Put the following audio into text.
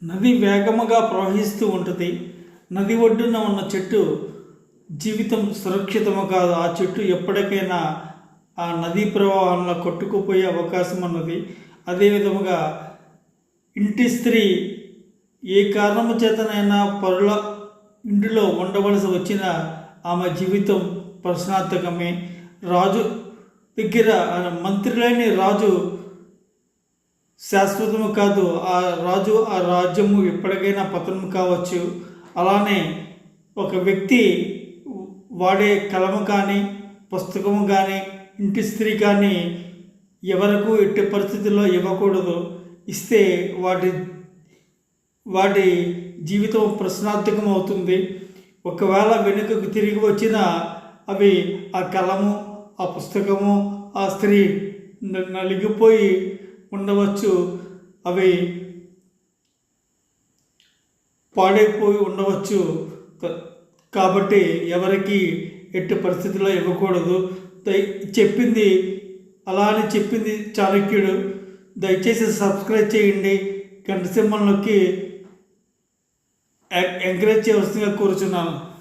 నది వేగముగా ప్రవహిస్తూ ఉంటుంది. నది ఒడ్డున ఉన్న చెట్టు జీవితం సురక్షితము కాదు. ఆ చెట్టు ఎప్పటికైనా ఆ నదీ ప్రవాహంలో కొట్టుకుపోయే అవకాశం ఉన్నది. అదేవిధముగా ఇంటి స్త్రీ ఏ కారణము చేతనైనా పరుల ఇంటిలో ఉండవలసి వచ్చిన ఆమె జీవితం ప్రశ్నార్థకమే. రాజు దగ్గర మంత్రి లేని రాజు శాశ్వతము కాదు. ఆ రాజు ఆ రాజ్యము ఎప్పటికైనా పతనం కావచ్చు. అలానే ఒక వ్యక్తి వాడే కలము కానీ పుస్తకము కానీ ఇంటి స్త్రీ కానీ ఎవరకు ఎట్టి పరిస్థితుల్లో ఇవ్వకూడదు. ఇస్తే వాటి జీవితం ప్రశ్నార్థకం అవుతుంది. ఒకవేళ వెనుకకు తిరిగి వచ్చిన అవి ఆ కలము ఆ పుస్తకము ఆ స్త్రీ నలిగిపోయి ఉండవచ్చు. అవి పాడైపోయి ఉండవచ్చు. కాబట్టి ఎవరికి ఎట్టి పరిస్థితుల్లో ఇవ్వకూడదు. చెప్పింది అలా అని చెప్పింది చాణక్యుడు. దయచేసి సబ్స్క్రైబ్ చేయండి. గంట సింబల్ నొక్కి ఎంకరేజ్ చేయవలసిందిగా కోరుచున్నాను.